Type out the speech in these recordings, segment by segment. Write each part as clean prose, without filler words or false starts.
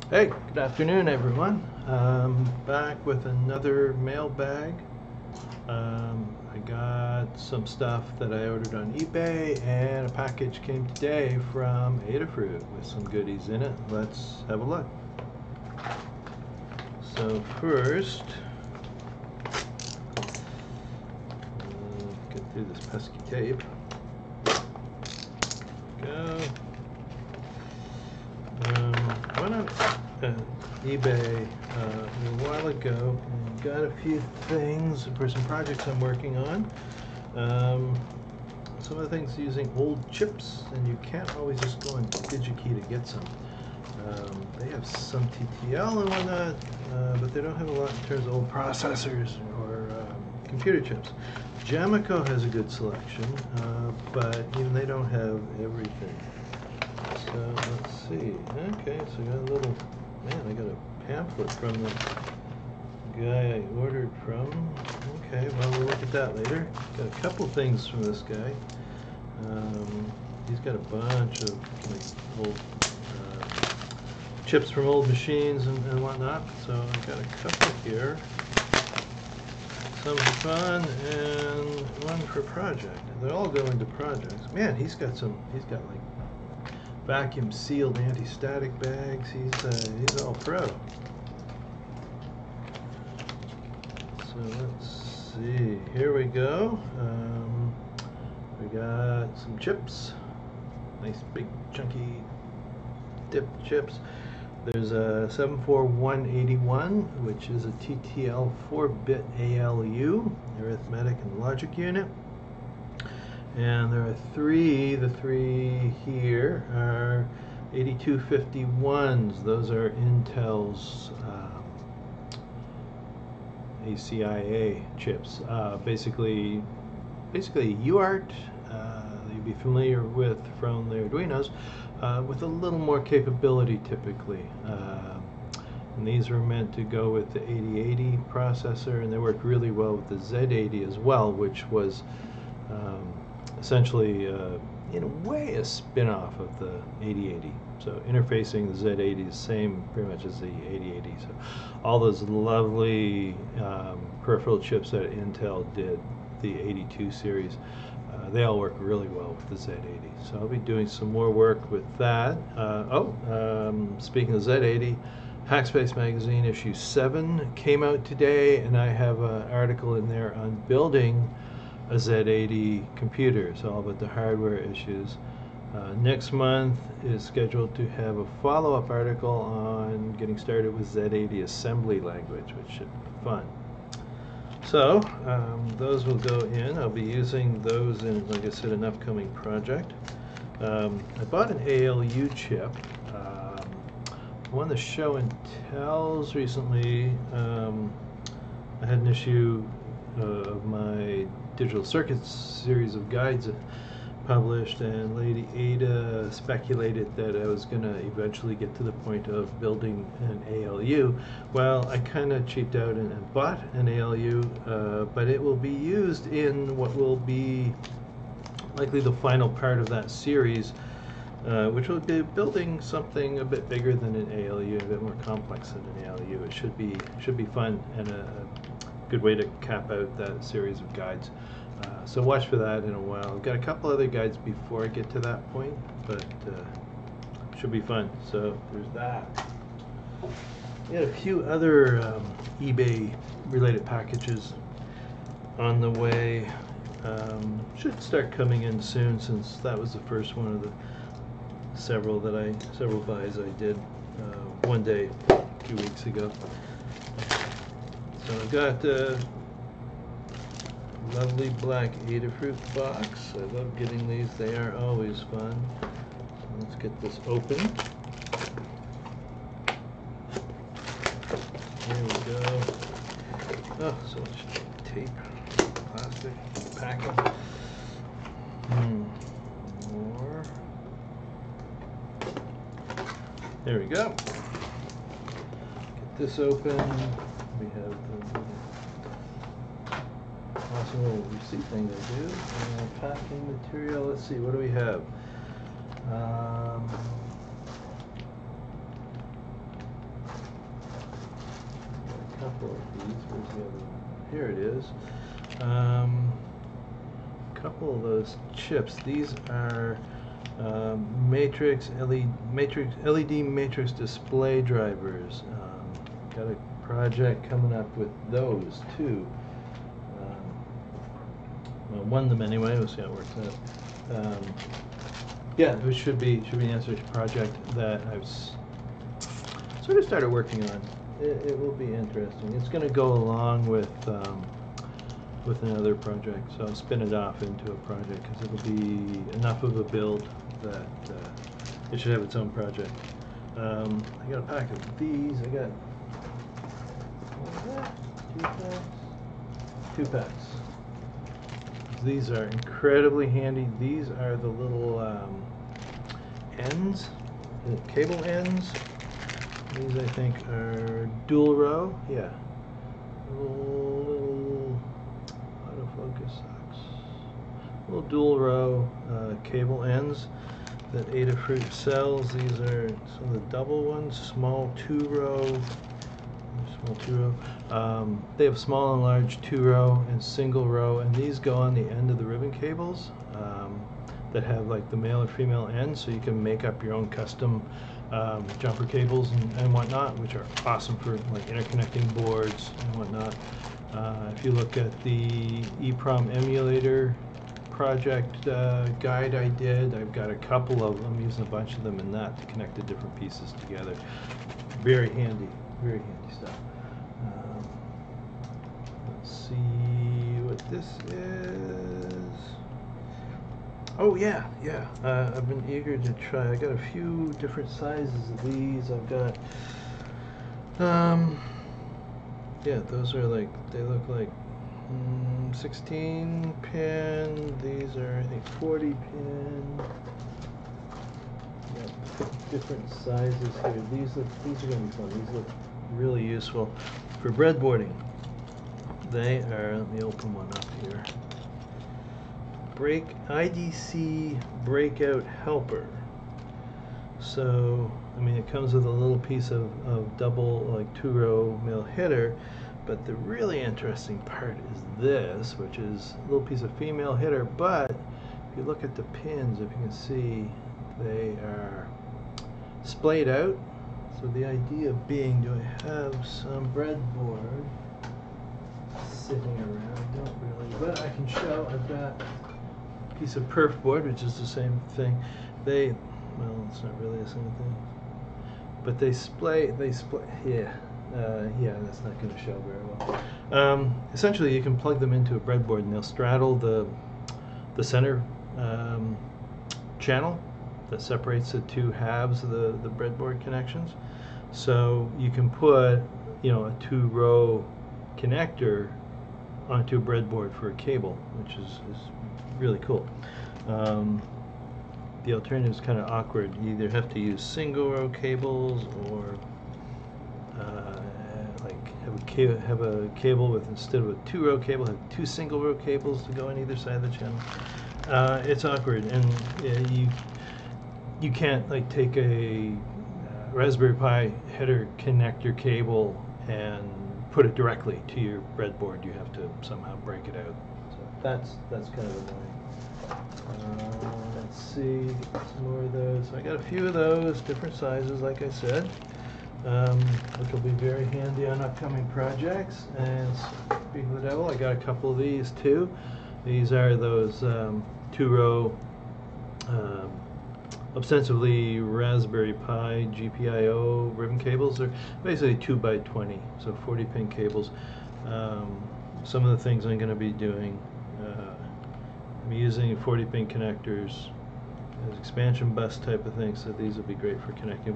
Hey, good afternoon, everyone. Back with another mailbag. I got some stuff that I ordered on eBay, and a package came today from Adafruit with some goodies in it. Let's have a look. So first, get through this pesky tape. Go. Went on eBay a while ago and got a few things for some projects I'm working on. Some of the things using old chips, and you can't always just go on DigiKey to get some. They have some TTL and whatnot, but they don't have a lot in terms of old processors or computer chips. Jamico has a good selection, but even they don't have everything. So let's see. Okay, so I got a little, man, I got a pamphlet from the guy I ordered from. Okay, well, we'll look at that later. Got a couple things from this guy. He's got a bunch of like old chips from old machines and whatnot. So I got a couple here. Some for fun and one for project. They all go into projects. Man, he's got like vacuum sealed anti-static bags. He's all pro. So let's see. Here we go. We got some chips. Nice big chunky dipped chips. There's a 74181, which is a TTL 4-bit ALU, arithmetic and logic unit. And there are three. The three here are 8251s. Those are Intel's ACIA chips. Basically UART. You'd be familiar with from the Arduinos, with a little more capability typically. And these were meant to go with the 8080 processor, and they worked really well with the Z80 as well, which was essentially, in a way, a spin-off of the 8080. So interfacing the Z80 is the same pretty much as the 8080. So all those lovely peripheral chips that Intel did, the 82 series, they all work really well with the Z80. So I'll be doing some more work with that. Speaking of Z80, Hackspace Magazine issue 7 came out today, and I have an article in there on building a Z80 computer. It's all about the hardware issues. Next month is scheduled to have a follow-up article on getting started with Z80 assembly language, which should be fun. So those will go in. I'll be using those in, like I said, an upcoming project. I bought an ALU chip. I won the show and tells recently. I had an issue of my digital circuits series of guides published, and Lady Ada speculated that I was going to eventually get to the point of building an ALU. Well, I kind of cheaped out and bought an ALU, but it will be used in what will be likely the final part of that series, which will be building something a bit bigger than an ALU, a bit more complex than an ALU. It should be fun and a good way to cap out that series of guides. So watch for that in a while. I've got a couple other guides before I get to that point, but should be fun. So there's that. We had a few other eBay related packages on the way. Should start coming in soon, since that was the first one of the several buys I did one day a few weeks ago. So I've got lovely black Adafruit box. I love getting these. They are always fun. Let's get this open. There we go. Oh, so much tape, plastic, packing. More. There we go. Get this open. We have the awesome little receipt thing to do. Packing material. Let's see, what do we have? couple of these. Where's the other one? Here it is. Couple of those chips. These are LED matrix display drivers. Got a project coming up with those too. Well, one of them anyway. We'll see how it works out. Yeah, it should be an answer to a project that I've sort of started working on. It will be interesting. It's going to go along with another project, so I'll spin it off into a project because it'll be enough of a build that it should have its own project. I got a pack of these. I got two packs. These are incredibly handy. These are the little ends, the cable ends. These I think are dual row. Yeah. Little autofocus sucks. Little dual row cable ends that Adafruit sells. These are some of the double ones, small two row. They have small and large 2-row and single row, and these go on the end of the ribbon cables that have like the male or female ends, so you can make up your own custom jumper cables and whatnot, which are awesome for like interconnecting boards and whatnot. If you look at the EEPROM emulator project guide I did, I've got a couple of them, using a bunch of them in that to connect the different pieces together. Very handy stuff. Let's see what this is. Oh yeah. I've been eager to try. I got a few different sizes of these. I've got yeah, those are like, they look like 16 pin. These are I think 40 pin. Different sizes here. These are going to be fun. These look really useful for breadboarding. They are, let me open one up here. IDC breakout helper. So, I mean, it comes with a little piece of double, like 2-row male hitter, but the really interesting part is this, which is a little piece of female hitter, but if you look at the pins, if you can see, they are splayed out. So the idea being, do I have some breadboard sitting around? I don't really, but I can show. I've got a piece of perf board, which is the same thing. Well, it's not really the same thing, but they splay, yeah, that's not going to show very well. Essentially, you can plug them into a breadboard and they'll straddle the center channel that separates the two halves of the breadboard connections. So you can put, you know, a 2-row connector onto a breadboard for a cable, which is really cool. The alternative is kind of awkward. You either have to use single-row cables or like have a cable with, instead of a 2-row cable, have 2 single-row cables to go on either side of the channel. It's awkward, and you can't like take a Raspberry Pi header connector cable and put it directly to your breadboard. You have to somehow break it out. So that's kind of annoying. Let's see, get some more of those. So I got a few of those, different sizes, like I said, which will be very handy on upcoming projects. And speaking of the devil, I got a couple of these too. These are those 2-row ostensibly Raspberry Pi GPIO ribbon cables. They're basically 2x20, so 40-pin cables. Some of the things I'm going to be doing, I'm using 40-pin connectors as expansion bus type of things, so these will be great for connecting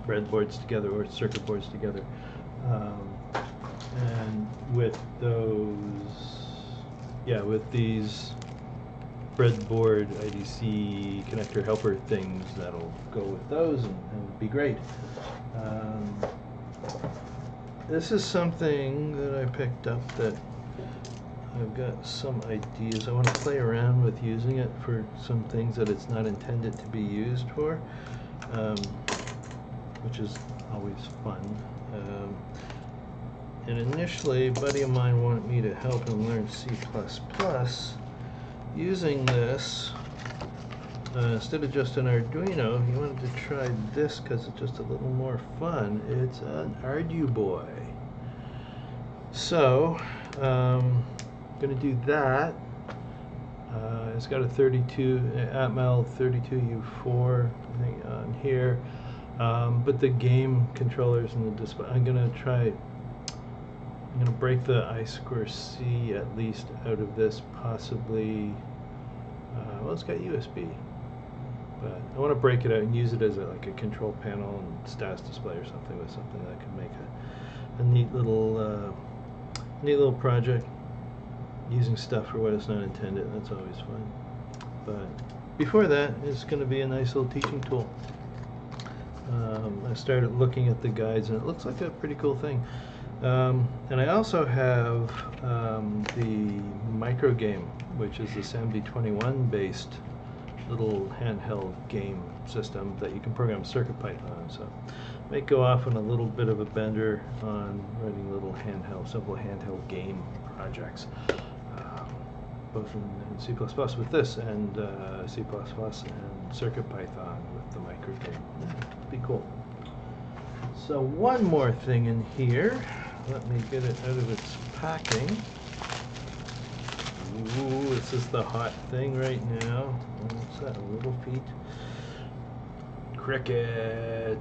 breadboards together or circuit boards together. And with those, yeah, with these breadboard IDC connector helper things, that'll go with those and be great. This is something that I picked up that I've got some ideas. I want to play around with using it for some things that it's not intended to be used for, which is always fun. And initially, a buddy of mine wanted me to help him learn C++. Using this, instead of just an Arduino, he wanted to try this because it's just a little more fun. It's an Ardu Boy. So, I'm going to do that. It's got a 32 Atmel 32U4 thing on here, but the game controllers and the display. I'm going to break the I2C at least out of this, possibly. Well, it's got USB, but I want to break it out and use it as like a control panel and status display or something, with something that could make a neat little project. Using stuff for what it's not intended, that's always fun. But before that, it's going to be a nice little teaching tool. I started looking at the guides, and it looks like a pretty cool thing. And I also have the micro game, which is the SAMD21 based little handheld game system that you can program CircuitPython on. So I may go off on a little bit of a bender on writing little simple handheld game projects, both in C++ with this, and C++ and CircuitPython with the micro game. It'd be cool. So one more thing in here. Let me get it out of its packing. Ooh, this is the hot thing right now. What's that? Little feet. Cricket.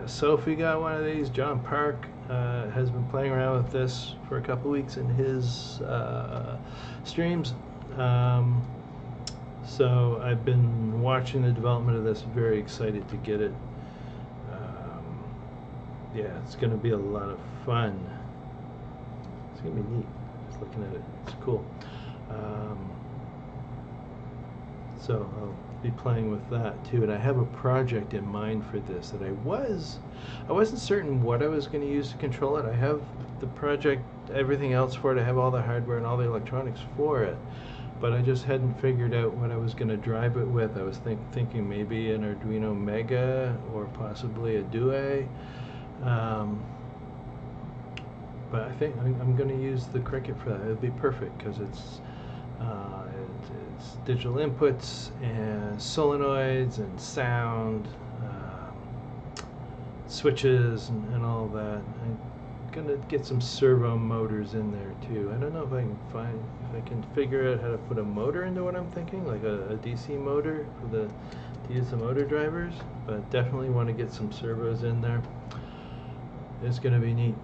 Sophie got one of these. John Park has been playing around with this for a couple weeks in his streams. So I've been watching the development of this. Very excited to get it. Yeah, it's going to be a lot of fun. It's going to be neat. Just looking at it, it's cool. So I'll be playing with that too. And I have a project in mind for this that I wasn't certain what I was going to use to control it. I have the project, everything else for it. I have all the hardware and all the electronics for it, but I just hadn't figured out what I was going to drive it with. I was thinking maybe an Arduino Mega or possibly a Due. But I think I'm going to use the Cricket for that. It'll be perfect because it's digital inputs and solenoids and sound, switches and all that. I'm going to get some servo motors in there too. I don't know if I can figure out how to put a motor into what I'm thinking, like a DC motor to use the motor drivers, but definitely want to get some servos in there. It's going to be neat.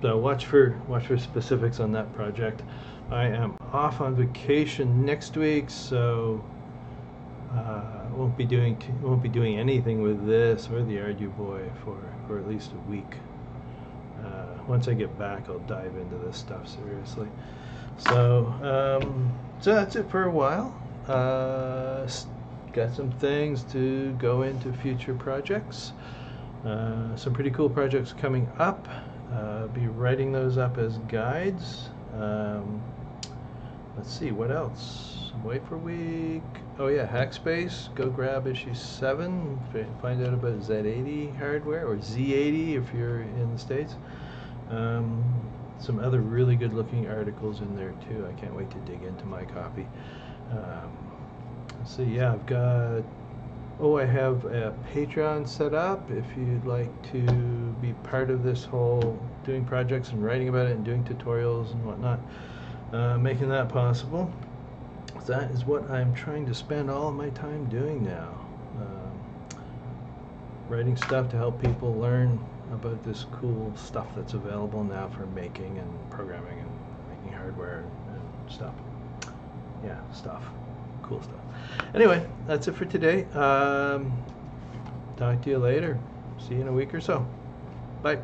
So watch for specifics on that project. I am off on vacation next week, so won't be doing anything with this or the Ardu Boy for at least a week. Once I get back, I'll dive into this stuff seriously. So that's it for a while. Got some things to go into future projects. Some pretty cool projects coming up. Be writing those up as guides. Let's see, what else? Wait for a week. Oh yeah, Hackspace. Go grab issue 7. Find out about Z80 hardware, or Z80 if you're in the States. Some other really good looking articles in there too. I can't wait to dig into my copy. So yeah, I have a Patreon set up if you'd like to be part of this whole doing projects and writing about it and doing tutorials and whatnot, making that possible. That is what I'm trying to spend all of my time doing now. Writing stuff to help people learn about this cool stuff that's available now for making and programming and making hardware and stuff. Yeah, cool stuff. Anyway, that's it for today. Talk to you later. See you in a week or so. Bye.